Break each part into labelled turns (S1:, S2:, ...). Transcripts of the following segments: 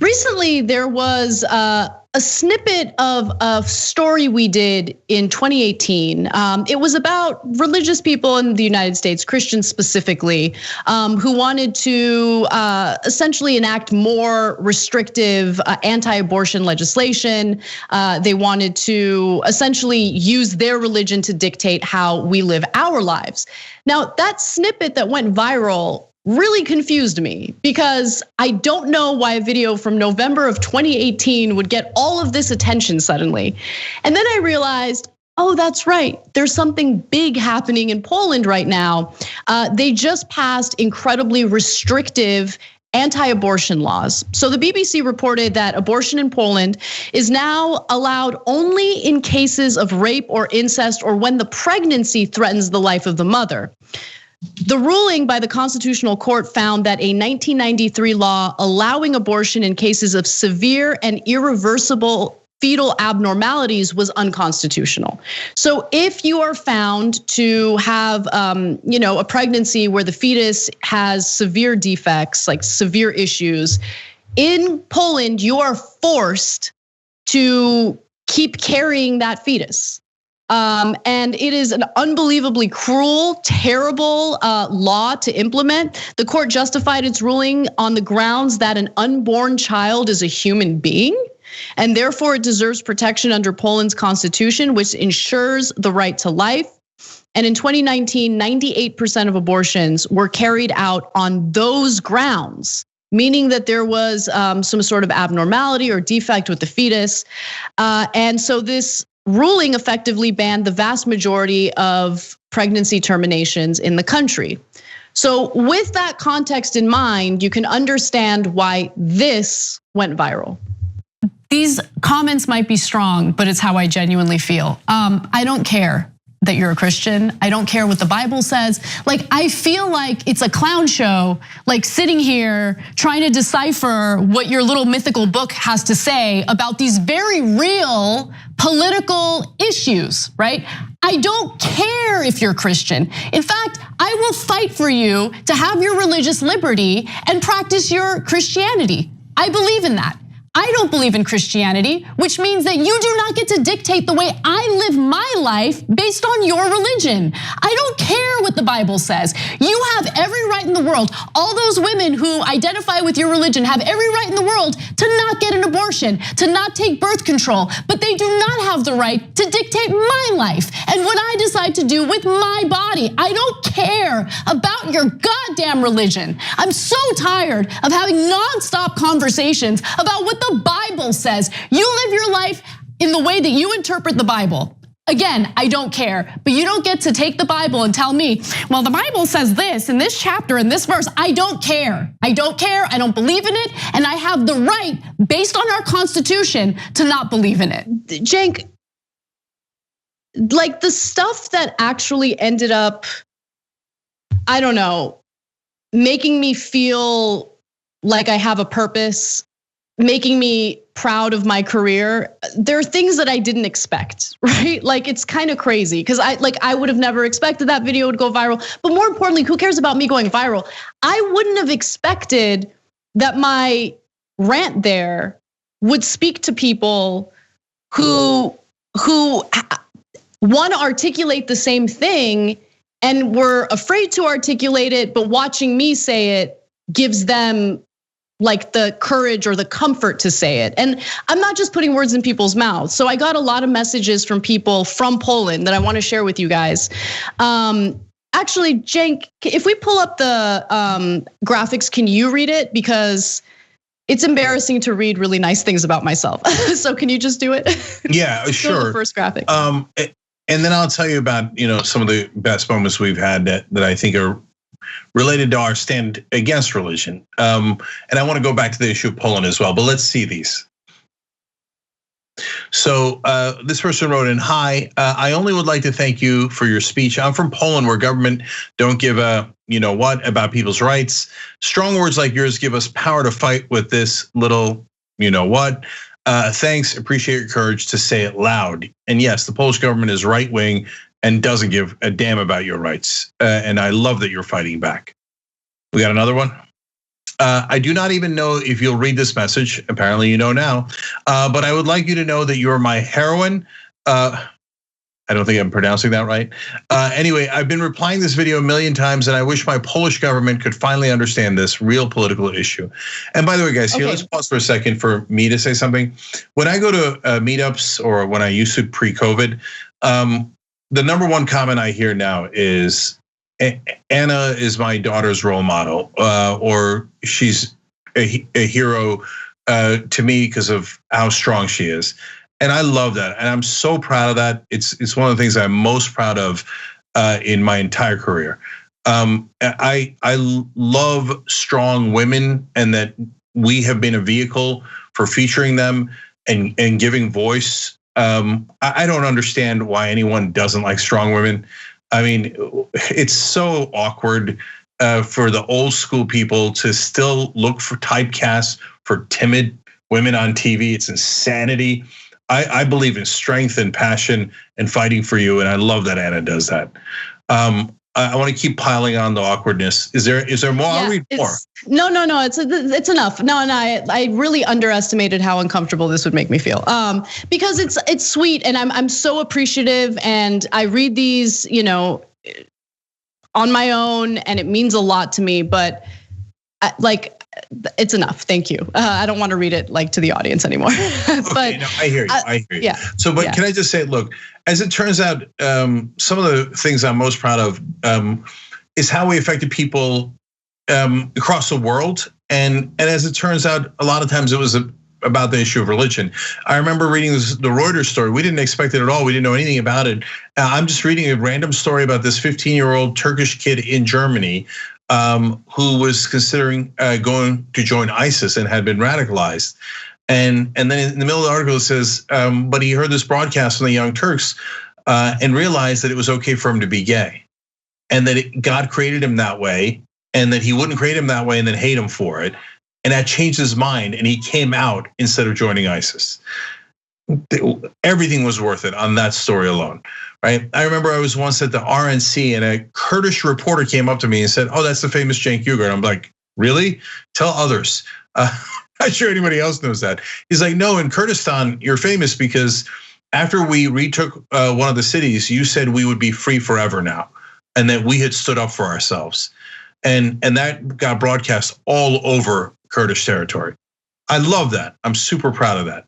S1: Recently, there was a snippet of a story we did in 2018. It was about religious people in the United States, Christians specifically, who wanted to essentially enact more restrictive anti-abortion legislation. They wanted to essentially use their religion to dictate how we live our lives. Now, that snippet that went viral really confused me because I don't know why a video from November of 2018 would get all of this attention suddenly. And then I realized, oh, that's right. There's something big happening in Poland right now. They just passed incredibly restrictive anti-abortion laws. So the BBC reported that abortion in Poland is now allowed only in cases of rape or incest or when the pregnancy threatens the life of the mother. The ruling by the Constitutional Court found that a 1993 law allowing abortion in cases of severe and irreversible fetal abnormalities was unconstitutional. So if you are found to have a pregnancy where the fetus has severe defects, like severe issues, in Poland, you are forced to keep carrying that fetus. And it is an unbelievably cruel, terrible law to implement. The court justified its ruling on the grounds that an unborn child is a human being, and therefore it deserves protection under Poland's constitution, which ensures the right to life. And in 2019, 98% of abortions were carried out on those grounds, meaning that there was some sort of abnormality or defect with the fetus. And so this ruling effectively banned the vast majority of pregnancy terminations in the country. So with that context in mind, you can understand why this went viral.
S2: These comments might be strong, but it's how I genuinely feel. I don't care that you're a Christian. I don't care what the Bible says. Like, I feel like it's a clown show, like sitting here trying to decipher what your little mythical book has to say about these very real political issues, right? I don't care if you're Christian. In fact, I will fight for you to have your religious liberty and practice your Christianity. I believe in that. I don't believe in Christianity, which means that you do not get to dictate the way I live my life based on your religion. I don't care what the Bible says. You have every right in the world. All those women who identify with your religion have every right in the world to not get an abortion, to not take birth control, but they do not have the right to dictate my life and what I decide to do with my body. I don't care about your goddamn religion. I'm so tired of having nonstop conversations about what the Bible says. You live your life in the way that you interpret the Bible. Again, I don't care, but you don't get to take the Bible and tell me, well, the Bible says this in this chapter, in this verse. I don't care. I don't care. I don't believe in it. And I have the right, based on our Constitution, to not believe in it.
S1: Cenk, like the stuff that actually ended up, I don't know, making me feel like I have a purpose, making me proud of my career. There are things that I didn't expect, right? Like, it's kind of crazy because I would have never expected that video would go viral. But more importantly, who cares about me going viral? I wouldn't have expected that my rant there would speak to people who want to articulate the same thing and were afraid to articulate it, but watching me say it gives them like the courage or the comfort to say it. And I'm not just putting words in people's mouths. So I got a lot of messages from people from Poland that I want to share with you guys. Actually, Cenk, if we pull up the graphics, can you read it? Because it's embarrassing to read really nice things about myself. So can you just do it?
S3: Yeah, sure.
S1: The first graphic.
S3: And then I'll tell you about some of the best moments we've had that I think are related to our stand against religion. And I want to go back to the issue of Poland as well, but let's see these. So this person wrote in, hi, I only would like to thank you for your speech. I'm from Poland where government don't give a what about people's rights. Strong words like yours give us power to fight with this little what. Thanks, appreciate your courage to say it loud. And yes, the Polish government is right wing and doesn't give a damn about your rights. And I love that you're fighting back. We got another one? I do not even know if you'll read this message. Apparently you know now, but I would like you to know that you're my heroine. I don't think I'm pronouncing that right. Anyway, I've been replying this video a million times, and I wish my Polish government could finally understand this real political issue. And by the way, guys, here, let's pause for a second for me to say something. When I go to meetups, or when I used to pre-COVID, the number one comment I hear now is, Anna is my daughter's role model, or she's a hero to me because of how strong she is. And I love that, and I'm so proud of that. It's one of the things I'm most proud of in my entire career. I love strong women, and that we have been a vehicle for featuring them and giving voice. I don't understand why anyone doesn't like strong women. I mean, it's so awkward for the old school people to still look for typecasts for timid women on TV. It's insanity. I believe in strength and passion and fighting for you, and I love that Anna does that. I want to keep piling on the awkwardness. Is there more? I'll read more.
S1: No. It's enough. No, I really underestimated how uncomfortable this would make me feel. Because it's sweet, and I'm so appreciative, and I read these, on my own, and it means a lot to me. But it's enough. Thank you. I don't want to read it to the audience anymore. But
S3: okay, no, I hear you. Yeah. So, but can I just say, look, as it turns out, some of the things I'm most proud of is how we affected people across the world. And as it turns out, a lot of times it was about the issue of religion. I remember reading the Reuters story. We didn't expect it at all. We didn't know anything about it. I'm just reading a random story about this 15-year-old Turkish kid in Germany who was considering going to join ISIS and had been radicalized. And then in the middle of the article it says, but he heard this broadcast from the Young Turks and realized that it was okay for him to be gay, and that God created him that way, and that he wouldn't create him that way and then hate him for it. And that changed his mind, and he came out instead of joining ISIS. Everything was worth it on that story alone, right? I remember I was once at the RNC, and a Kurdish reporter came up to me and said, "Oh, that's the famous Cenk Uygur." And I'm like, "Really? Tell others." Not sure anybody else knows that. He's like, "No, in Kurdistan, you're famous because after we retook one of the cities, you said we would be free forever now, and that we had stood up for ourselves." And that got broadcast all over Kurdish territory. I love that. I'm super proud of that.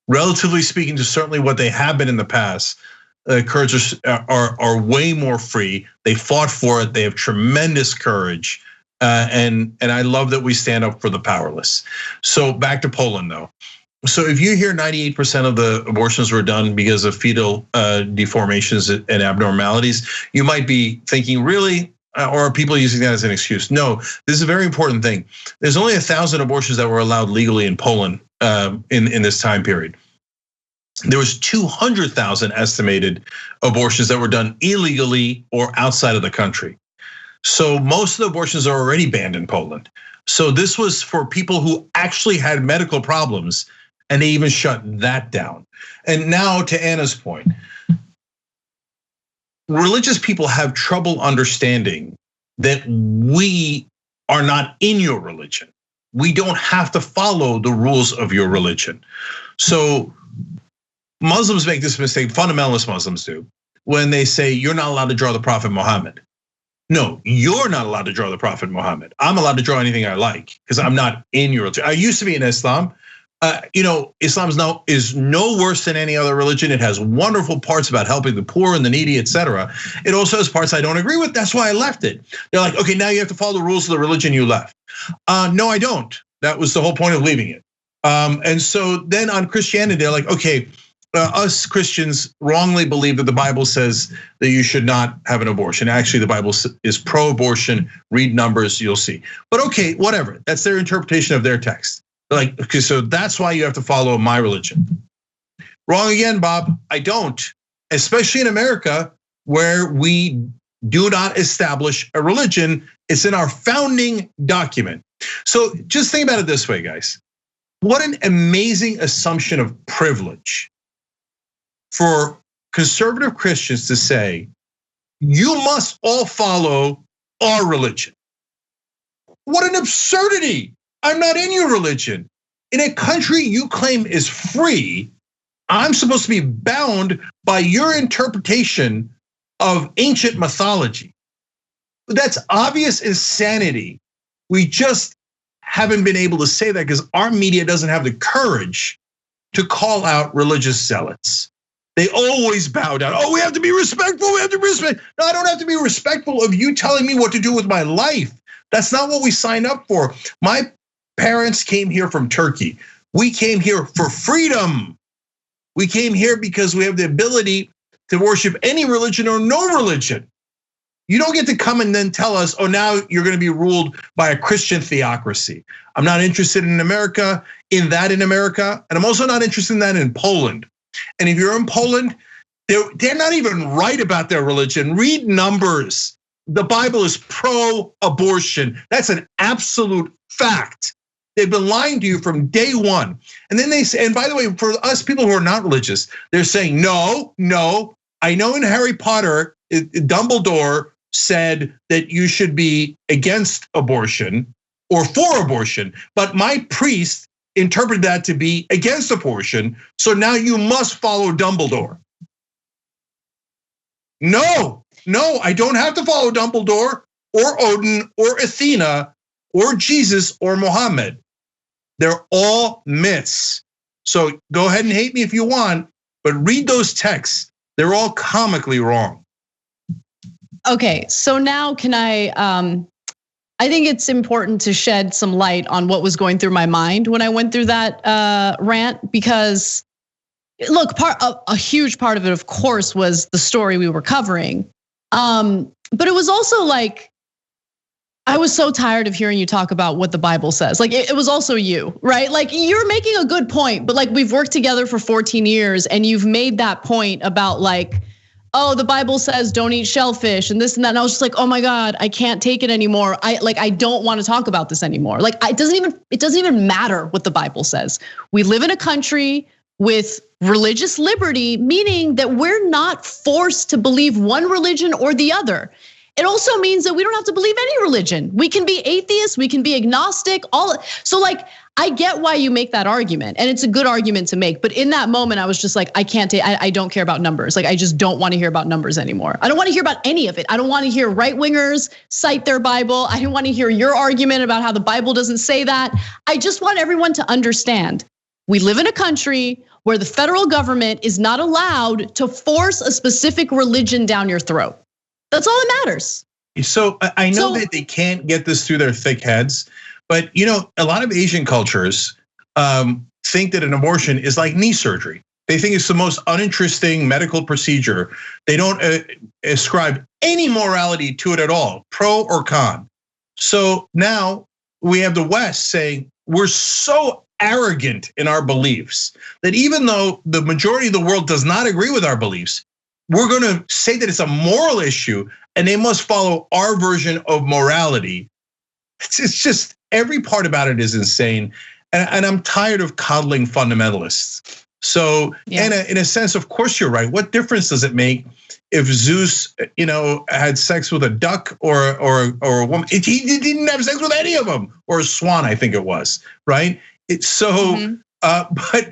S3: Relatively speaking to certainly what they have been in the past, Kurds are way more free. They fought for it. They have tremendous courage. And I love that we stand up for the powerless. So back to Poland though. So if you hear 98% of the abortions were done because of fetal deformations and abnormalities, you might be thinking, really? Or are people using that as an excuse? No, this is a very important thing. There's only 1,000 abortions that were allowed legally in Poland in this time period. There was 200,000 estimated abortions that were done illegally or outside of the country. So most of the abortions are already banned in Poland. So this was for people who actually had medical problems, and they even shut that down. And now to Anna's point, religious people have trouble understanding that we are not in your religion. We don't have to follow the rules of your religion. So Muslims make this mistake, fundamentalist Muslims do, when they say you're not allowed to draw the Prophet Muhammad. No, you're not allowed to draw the Prophet Muhammad. I'm allowed to draw anything I like because I'm not in your religion. I used to be in Islam. Islam is no worse than any other religion. It has wonderful parts about helping the poor and the needy, etc. It also has parts I don't agree with. That's why I left it. They're like, okay, now you have to follow the rules of the religion you left. No, I don't. That was the whole point of leaving it. And so then on Christianity, they're like, okay, us Christians wrongly believe that the Bible says that you should not have an abortion. Actually, the Bible is pro-abortion. Read Numbers, you'll see. But okay, whatever. That's their interpretation of their text. They're like, okay, so that's why you have to follow my religion. Wrong again, Bob. I don't. Especially in America, where we do not establish a religion. It's in our founding document. So just think about it this way, guys. What an amazing assumption of privilege for conservative Christians to say, you must all follow our religion. What an absurdity. I'm not in your religion. In a country you claim is free, I'm supposed to be bound by your interpretation of ancient mythology. That's obvious insanity. We just haven't been able to say that because our media doesn't have the courage to call out religious zealots. They always bow down. Oh, we have to be respectful, we have to be respectful. No, I don't have to be respectful of you telling me what to do with my life. That's not what we signed up for. My parents came here from Turkey. We came here for freedom. We came here because we have the ability to worship any religion or no religion. You don't get to come and then tell us, oh, now you're going to be ruled by a Christian theocracy. I'm not interested in America, in America, and I'm also not interested in that in Poland. And if you're in Poland, they're not even right about their religion. Read Numbers. The Bible is pro-abortion. That's an absolute fact. They've been lying to you from day one. And then they say, and by the way, for us people who are not religious, they're saying, no. I know in Harry Potter, Dumbledore said that you should be against abortion or for abortion, but my priest interpreted that to be against abortion, so now you must follow Dumbledore. No, I don't have to follow Dumbledore or Odin or Athena or Jesus or Muhammad. They're all myths. So go ahead and hate me if you want, but read those texts. They're all comically wrong.
S1: Okay, so now can I think it's important to shed some light on what was going through my mind when I went through that rant, because look, a huge part of it, of course, was the story we were covering. But it was also like, I was so tired of hearing you talk about what the Bible says. Like it was also you, right? Like you're making a good point, but like we've worked together for 14 years and you've made that point about like, oh, the Bible says don't eat shellfish and this and that. And I was just like, oh my God, I can't take it anymore. I don't want to talk about this anymore. Like it doesn't even matter what the Bible says. We live in a country with religious liberty, meaning that we're not forced to believe one religion or the other. It also means that we don't have to believe any religion. We can be atheists, we can be agnostic, so like, I get why you make that argument, and it's a good argument to make. But in that moment, I was just like, I don't care about numbers. Like, I just don't want to hear about numbers anymore. I don't want to hear about any of it. I don't want to hear right wingers cite their Bible. I don't want to hear your argument about how the Bible doesn't say that. I just want everyone to understand we live in a country where the federal government is not allowed to force a specific religion down your throat. That's all that matters.
S3: So I know that they can't get this through their thick heads. But a lot of Asian cultures think that an abortion is like knee surgery. They think it's the most uninteresting medical procedure. They don't ascribe any morality to it at all, pro or con. So now we have the West saying we're so arrogant in our beliefs that even though the majority of the world does not agree with our beliefs, we're going to say that it's a moral issue and they must follow our version of morality. It's just, every part about it is insane. And I'm tired of coddling fundamentalists. So in a sense, of course you're right. What difference does it make if Zeus, had sex with a duck or a woman? He didn't have sex with any of them, or a swan, I think it was, right? It's so, but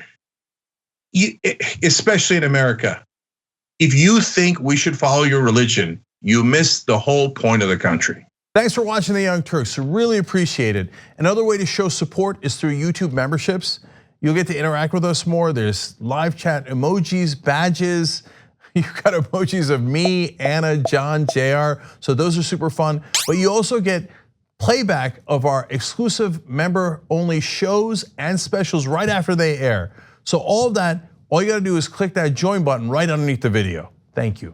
S3: especially in America, if you think we should follow your religion, you miss the whole point of the country.
S4: Thanks for watching The Young Turks, really appreciate it. Another way to show support is through YouTube memberships. You'll get to interact with us more. There's live chat emojis, badges. You've got emojis of me, Anna, John, JR. So those are super fun. But you also get playback of our exclusive member-only shows and specials right after they air. So all of that, all you gotta do is click that join button right underneath the video. Thank you.